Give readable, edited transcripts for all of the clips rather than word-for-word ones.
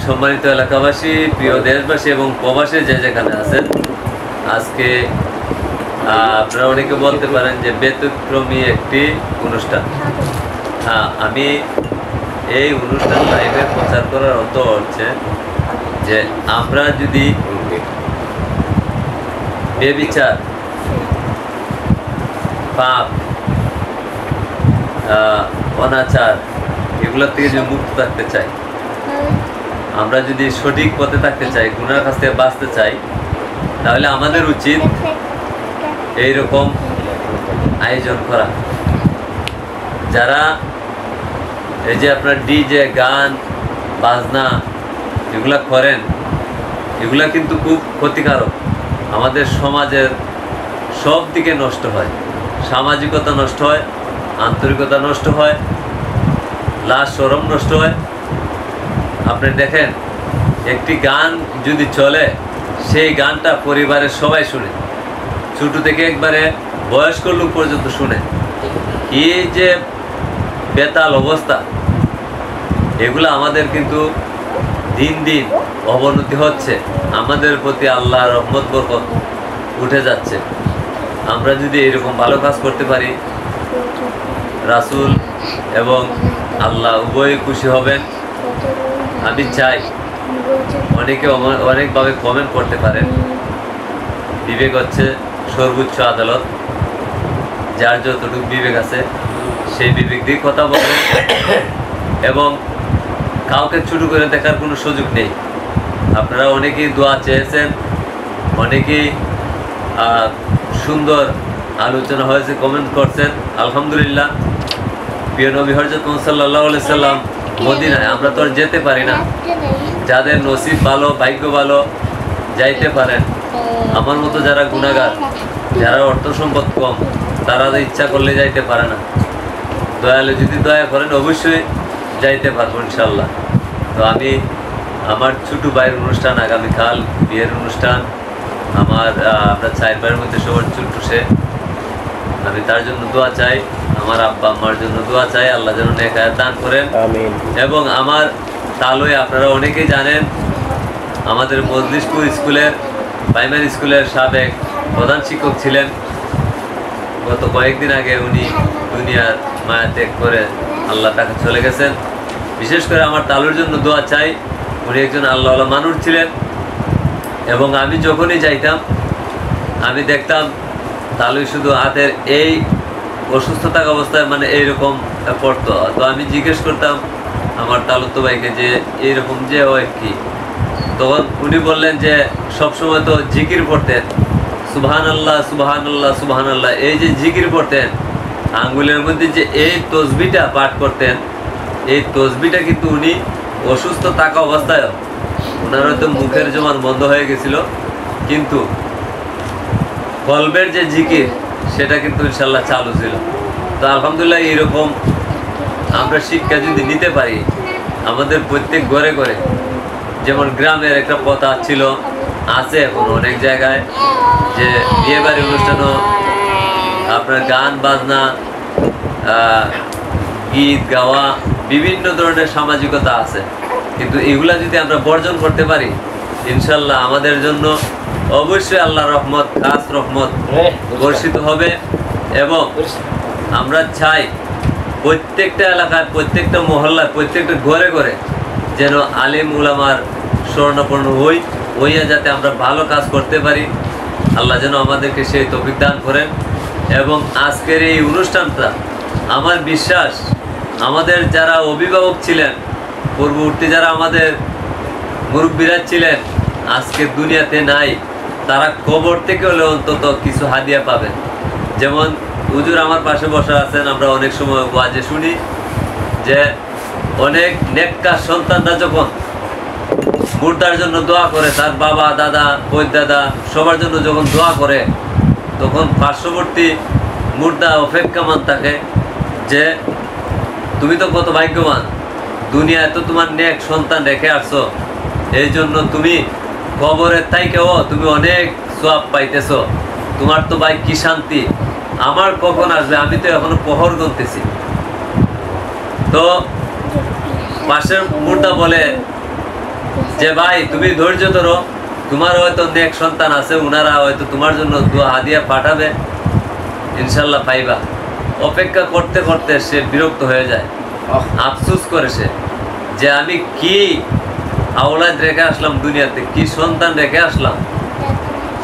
সম্মানিত এলাকাবাসী, প্রিয় দেশবাসী এবং প্রবাসী যে যেখানে আছেন, আজকে আপনারা অনেকে বলতে পারেন যে ব্যতিক্রমী একটি অনুষ্ঠান। আমি এই অনুষ্ঠান লাইভে প্রচার করার অর্থ হচ্ছে যে আমরা যদি বেবিচার, পাপ, অনাচার এগুলোর থেকে যদি মুক্ত থাকতে চাই, আমরা যদি সঠিক পথে থাকতে চাই, গুনার কাছ থেকে বাঁচতে চাই, তাহলে আমাদের উচিত এইরকম আয়োজন করা। যারা এই যে আপনার ডিজে, গান, বাজনা এগুলা করেন, এগুলা কিন্তু খুব ক্ষতিকারক। আমাদের সমাজের সব দিকে নষ্ট হয়, সামাজিকতা নষ্ট হয়, আন্তরিকতা নষ্ট হয়, লাজ শরম নষ্ট হয়। আপনি দেখেন, একটি গান যদি চলে, সেই গানটা পরিবারের সবাই শুনে, ছোটো থেকে একবারে বয়স্ক লোক পর্যন্ত শুনে। কি যে বেতাল অবস্থা! এগুলো আমাদের কিন্তু দিন দিন অবনতি হচ্ছে, আমাদের প্রতি আল্লাহর রহমত বরকত উঠে যাচ্ছে। আমরা যদি এরকম ভালো কাজ করতে পারি, রাসূল এবং আল্লাহ উভয়ই খুশি হবেন। আমি চাই অনেকে অনেকভাবে কমেন্ট করতে পারেন। বিবেক হচ্ছে সর্বোচ্চ আদালত, যার যতটুকু বিবেক আছে সেই বিবেক দিয়ে কথা বলবেন এবং কাউকে ছোট করে দেখার কোনো সুযোগ নেই। আপনারা অনেকেই দোয়া চেয়েছেন, অনেকেই সুন্দর আলোচনা হয়েছে, কমেন্ট করছেন, আলহামদুলিল্লাহ। প্রিয় নবী হযরত মুহাম্মদ সাল্লাল্লাহু আলাইহি সাল্লাম মদিনায়, আমরা তো আর যেতে পারি না। যাদের নসিব ভালো, ভাগ্য ভালো, যাইতে পারেন। আমার মতো যারা গুনাহগার, যারা অর্থ সম্পদ কম, তারা ইচ্ছা করলে যাইতে পারে না। দয়ালু যদি দয়া করেন, অবশ্যই যাইতে পারবো ইনশাল্লাহ। তো আমি আমার ছোটো ভাইয়ের অনুষ্ঠান আগামীকাল, বিয়ের অনুষ্ঠান, আমার আপনার 4 ভাইয়ের মধ্যে সবার ছোট্ট সে, আমি তার জন্য দোয়া চাই, আমার আব্বা আম্মার জন্য দোয়া চাই, আল্লাহ যেন নেক হায়াত দান করেন। এবং আমার তালুই আপনারা অনেকেই জানেন, আমাদের মজলিশপুর স্কুলের, প্রাইমারি স্কুলের সাবেক প্রধান শিক্ষক ছিলেন। গত কয়েকদিন আগে উনি দুনিয়ার মায়া ত্যাগ করে আল্লাহ তাকে চলে গেছেন। বিশেষ করে আমার তালুর জন্য দোয়া চাই। উনি একজন আল্লাহওয়ালা মানুষ ছিলেন এবং আমি যখনই যাইতাম, আমি দেখতাম তালুই শুধু হাতের এই অসুস্থ থাকা অবস্থায় মানে এইরকম পড়তো। তো আমি জিজ্ঞেস করতাম আমার তালুতো ভাইকে যে এইরকম যে হয় কি, তখন উনি বললেন যে সবসময় তো জিকির পড়তেন, সুবহানাল্লাহ সুবহানাল্লাহ সুবহানাল্লাহ, এই যে জিকির পড়তেন, আঙ্গুলের মধ্যে যে এই তসবিটা পাঠ করতেন, এই তসবিটা কিন্তু উনি অসুস্থ থাকা অবস্থায়, ওনার হয়তো মুখের জমান বন্ধ হয়ে গেছিল, কিন্তু কলবের যে জিকির সেটা কিন্তু ইনশাল্লাহ চালু ছিল। তো আলহামদুলিল্লাহ, এইরকম আমরা শিক্ষা যদি নিতে পারি আমাদের প্রত্যেক ঘরে ঘরে, যেমন গ্রামের একটা প্রথা ছিল, আছে এখন অনেক জায়গায়, যে বিয়ে বাড়ি অনুষ্ঠানও আপনার গান বাজনা, গীত গাওয়া, বিভিন্ন ধরনের সামাজিকতা আছে। কিন্তু এগুলা যদি আমরা বর্জন করতে পারি, ইনশাল্লাহ আমাদের জন্য অবশ্যই আল্লাহ রহমত, খাস রহমত বর্ষিত হবে। এবং আমরা চাই প্রত্যেকটা এলাকায়, প্রত্যেকটা মহল্লায়, প্রত্যেকটা ঘরে ঘরে যেন আলিম উলামার স্বর্ণাপন্ন হইয়া যাতে আমরা ভালো কাজ করতে পারি। আল্লাহ যেন আমাদেরকে সেই তৌফিক দান করেন। এবং আজকের এই অনুষ্ঠানটা, আমার বিশ্বাস আমাদের যারা অভিভাবক ছিলেন, পূর্ববর্তী যারা আমাদের মুরব্বীরা ছিলেন, আজকে দুনিয়াতে নাই, তারা কবর থেকে হলে অন্তত কিছু হাদিয়া পাবেন। যেমন হুজুর আমার পাশে বসা আছেন, আমরা অনেক সময় ওয়াজে শুনি যে অনেক নেককার সন্তানরা যখন মুর্দার জন্য দোয়া করে, তার বাবা, দাদা, বৈদাদা সবার জন্য যখন দোয়া করে, তখন পার্শ্ববর্তী মুর্দা অপেক্ষামান থাকে যে তুমি তো কত ভাগ্যবান, দুনিয়ায় তো তোমার নেক সন্তান রেখে আসছো, এই জন্য তুমি কবরের থাইকেও তুমি অনেক সওয়াব পাইতেছো, তোমার তো ভাই কি শান্তি, আমার কখন আসবে, আমি তো এখনো প্রহর গুনতেছি। তো পাশের মুর্দা বলে যে ভাই তুমি ধৈর্য ধরো, তোমার হয়তো নেক সন্তান আছে, ওনারা হয়তো তোমার জন্য দোয়া হাদিয়া পাঠাবে, ইনশাল্লাহ পাইবা। অপেক্ষা করতে করতে সে বিরক্ত হয়ে যায়, আফসোস করে সে যে আমি কি আওলাদ রেখে আসলাম দুনিয়াতে, কি সন্তান রেখে আসলাম,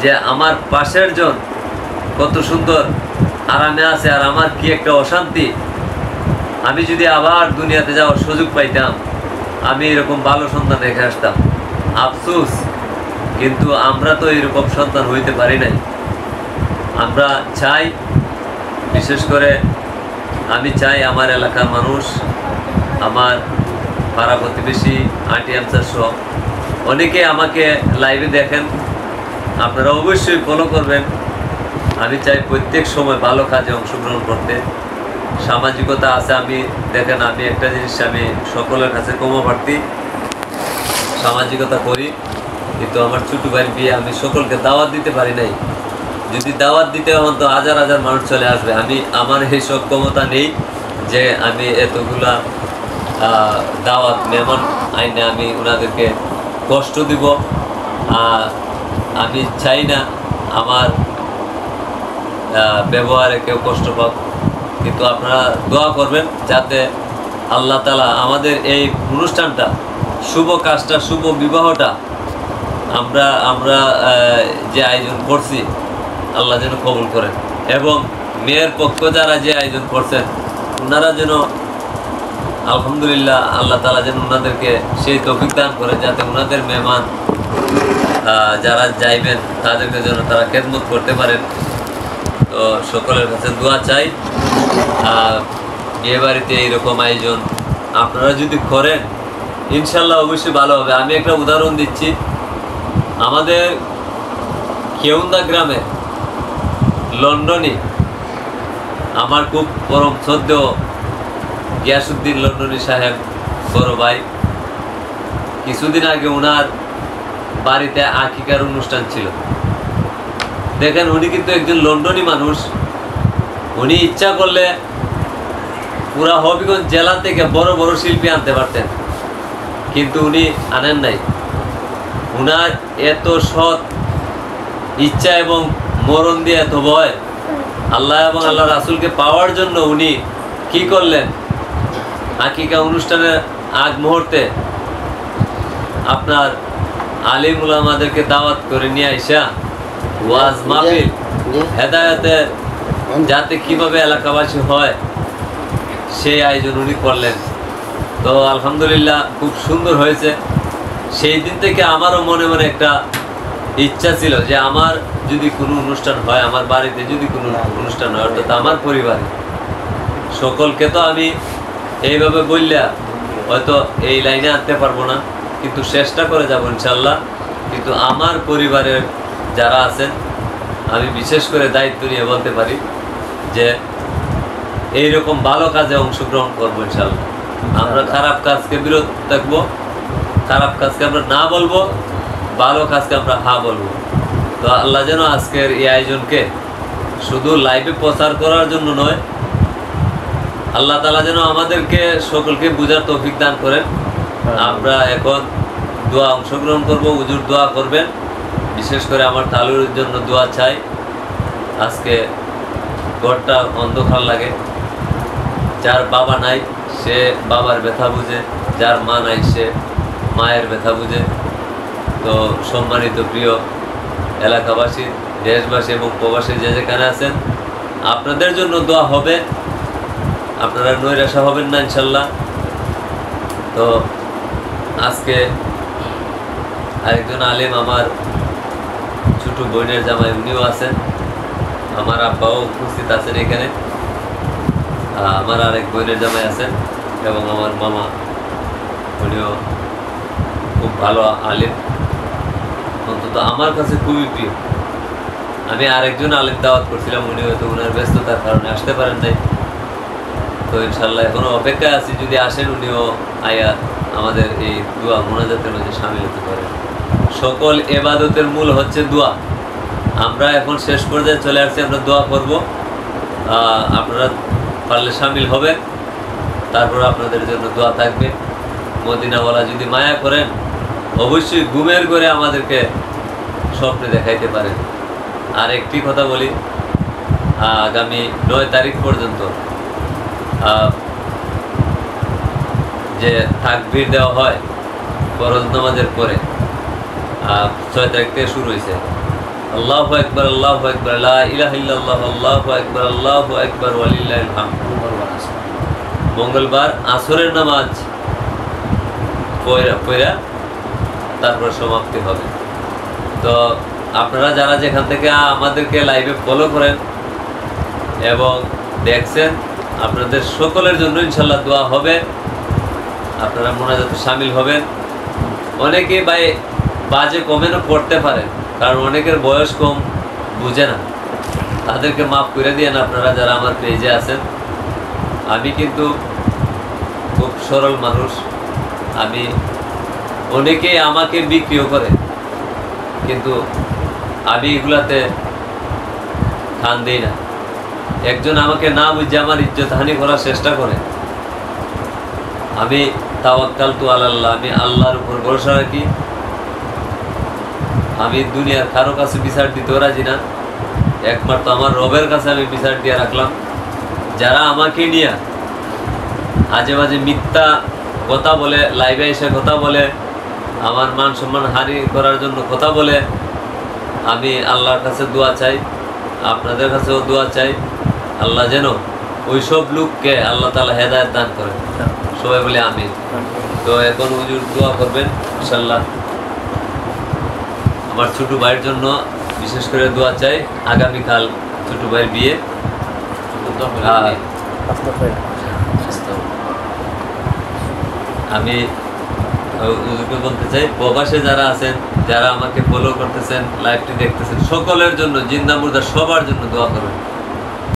যে আমার পাশের জন কত সুন্দর আরামে আছে আর আমার কি একটা অশান্তি। আমি যদি আবার দুনিয়াতে যাওয়ার সুযোগ পাইতাম, আমি এরকম ভালো সন্তান রেখে আসতাম। আফসোস, কিন্তু আমরা তো এরকম সন্তান হইতে পারি নাই। আমরা চাই, বিশেষ করে আমি চাই আমার এলাকার মানুষ, আমার পাড়া প্রতিবেশী, আন্টি আমচার সহ অনেকে আমাকে লাইভে দেখেন, আপনারা অবশ্যই ফলো করবেন। আমি চাই প্রত্যেক সময় ভালো কাজে অংশগ্রহণ করতে, সামাজিকতা আছে। আমি দেখেন, আমি একটা জিনিস, আমি সকলের কাছে কর্মপ্রার্থী, সামাজিকতা করি, কিন্তু আমার ছোটো ভাইয়ের বিয়ে আমি সকলকে দাওয়াত দিতে পারি নাই। যদি দাওয়াত দিতে হন তো হাজার হাজার মানুষ চলে আসবে। আমার এই সক্ষমতা নেই যে আমি এতগুলা দাওয়াত মেহমান আইনে আমি ওনাদেরকে কষ্ট দিব। আমি চাই না আমার ব্যবহারে কেউ কষ্ট পাক, কিন্তু আপনারা দোয়া করবেন যাতে আল্লাহ তাআলা আমাদের এই অনুষ্ঠানটা, শুভ কাজটা, শুভ বিবাহটা আমরা যে আয়োজন করছি আল্লাহ যেন কবুল করেন, এবং মেয়ের পক্ষ যারা যে আয়োজন করছেন ওনারা যেন আলহামদুলিল্লাহ আল্লাহ তাআলা যেন ওনাদেরকে সেই তৌফিক দান করে, যাতে ওনাদের মেহমান যারা যাইবেন তাদেরকে যেন তারা খেদমত করতে পারেন। তো সকলের কাছে দোয়া চাই। বিয়ে বাড়িতে এইরকম আয়োজন আপনারা যদি করেন ইনশাল্লাহ অবশ্যই ভালো হবে। আমি একটা উদাহরণ দিচ্ছি, আমাদের কেউন্দা গ্রামে লন্ডনী আমার খুব পরম শ্রদ্ধেয় গিয়াসউদ্দিন লন্ডনী সাহেব বড় ভাই, কিছুদিন আগে ওনার বাড়িতে আকিকার অনুষ্ঠান ছিল। দেখেন, উনি কিন্তু একজন লন্ডনী মানুষ, উনি ইচ্ছা করলে পুরা হবিগঞ্জ জেলা থেকে বড় বড় শিল্পী আনতে পারতেন, কিন্তু উনি আনেন নাই। উনার এত সৎ ইচ্ছা এবং মরণ দিয়ে এত ভয় আল্লাহ এবং আল্লাহ রাসূলকে পাওয়ার জন্য উনি কি করলেন, আকিকা অনুষ্ঠানের আগ মুহূর্তে আপনার আলিম উলামাদেরকে দাওয়াত করে নিয়ে আইসা ওয়াজ মাহফিল, হেদায়েতের যাতে কিভাবে এলাকাবাসী হয় সেই আয়োজন উনি করলেন। তো আলহামদুলিল্লাহ খুব সুন্দর হয়েছে। সেই দিন থেকে আমারও মনে মনে একটা ইচ্ছা ছিল যে আমার যদি কোনো অনুষ্ঠান হয়, আমার বাড়িতে যদি কোনো অনুষ্ঠান হয়, অর্থাৎ আমার পরিবারে, সকলকে তো আমি এইভাবে বললে হয়তো এই লাইনে আনতে পারবো না, কিন্তু চেষ্টা করে যাবো ইনশাল্লাহ। কিন্তু আমার পরিবারের যারা আছেন আমি বিশেষ করে দায়িত্ব নিয়ে বলতে পারি যে এইরকম ভালো কাজে অংশগ্রহণ করবো ইনশাল্লাহ। আমরা খারাপ কাজকে বিরত থাকবো, খারাপ কাজকে আমরা না বলবো, ভালো কাজকে আমরা হ্যাঁ বলবো। তো আল্লাহ যেন আজকের এই আয়োজনকে শুধু লাইভে প্রচার করার জন্য নয়, আল্লাহ তাআলা যেন আমাদেরকে সকলকে বুঝার তৌফিক দান করেন। আমরা এখন দোয়া অংশগ্রহণ করব, হুজুর দোয়া করবেন। বিশেষ করে আমার তালুর জন্য দোয়া চাই। আজকে ঘরটা অন্ধকার লাগে, যার বাবা নাই সে বাবার ব্যথা বুঝে, যার মা নাই সে মায়ের ব্যথা বুঝে। তো সম্মানিত প্রিয় এলাকাবাসী, দেশবাসী এবং প্রবাসী যে যেখানে আছেন, আপনাদের জন্য দোয়া হবে, আপনারা নৈরাশা হবেন না ইনশাল্লাহ। তো আজকে আরেকজন আলেম, আমার ছোট বোনের জামাই, উনিও আছেন, আমার আব্বাও উপস্থিত আছেন এখানে, আমার আরেক বোনের জামাই আছেন, এবং আমার মামা, উনিও খুব ভালো আলেম, অন্তত আমার কাছে খুবই প্রিয়। আমি আরেকজন আলেম দাওয়াত করছিলাম, উনি হয়তো ওনার ব্যস্ততার কারণে আসতে পারেন নাই। তো ইনশাল্লাহ এখনো অপেক্ষায় আছি, যদি আসেন উনিও আয়া আমাদের এই দোয়া মোনাজাতের মধ্যে সামিল হতে পারেন। সকল ইবাদতের মূল হচ্ছে দোয়া। আমরা এখন শেষ পর্যায়ে চলে আসছি, আমরা দোয়া করব, আপনারা পারলে সামিল হবেন, তারপর আপনাদের জন্য দোয়া থাকবে। মদিনাওয়ালা যদি মায়া করেন অবশ্যই ঘুমের ঘরে আমাদেরকে স্বপ্নে দেখাইতে পারেন। আর একটি কথা বলি, আগামী 9 তারিখ পর্যন্ত যে তাকবীর দেওয়া হয় ফরজ নামাজের পরে, 6 তারিখ থেকে শুরু হয়েছে। আল্লাহু আকবার, আল্লাহু আকবার, লা ইলাহা ইল্লাল্লাহ, আল্লাহু আকবার, আল্লাহু আকবার, ওয়ালিল্লাহিল হামদ। মঙ্গলবার আসরের নামাজ পড়া তারপর সমাপ্তি হবে। তো আপনারা যারা যেখান থেকে আমাদেরকে লাইভে ফলো করেন এবং দেখছেন, আপনাদের সকলের জন্য ইনশাল্লাহ দোয়া হবে। আপনারা মোনাজাতে শামিল হবেন। অনেকে বাজে কমেন্টও পড়তে পারেন, কারণ অনেকের বয়স কম, বুঝে না, তাদেরকে মাফ করে দিয়েন আপনারা যারা আমার পেজে আছেন। আমি কিন্তু খুব সরল মানুষ, আমি অনেকেই আমাকে বিক্রিও করে, কিন্তু আমি এগুলাতে কান দিই না। একজন আমাকে না বুঝে আমার ইজ্জত হানি করার চেষ্টা করে, আমি তাওয়াক্কালতু আলাল্লাহ, আমি আল্লাহর উপর ভরসা রাখি। আমি দুনিয়ার কারো কাছে বিচার দিতেও রাজি না, একমাত্র আমার রবের কাছে আমি বিচার দিয়ে রাখলাম। যারা আমাকে নিয়ে আজে বাজে মিথ্যা কথা বলে, লাইভে এসে কথা বলে, আমার মান সম্মান হানি করার জন্য কথা বলে, আমি আল্লাহর কাছে দোয়া চাই, আপনাদের কাছেও দোয়া চাই, আল্লাহ যেন ওইসব লোককে আল্লাহ তাআলা হেদায়েত দান করেন। সবাই বলে আমিন। তো এখন হুজুর দোয়া করবেন ইনশাআল্লাহ। আমার ছোট ভাইয়ের জন্য বিশেষ করে দোয়া চাই, আগামীকাল ছোট ভাইয়ের বিয়ে। আমি হুজুরকে বলতে চাই, প্রবাসে যারা আছেন, যারা আমাকে ফলো করতেছেন, লাইভটি দেখতেছেন, সকলের জন্য, জিন্দা মুর্দা সবার জন্য দোয়া করবেন।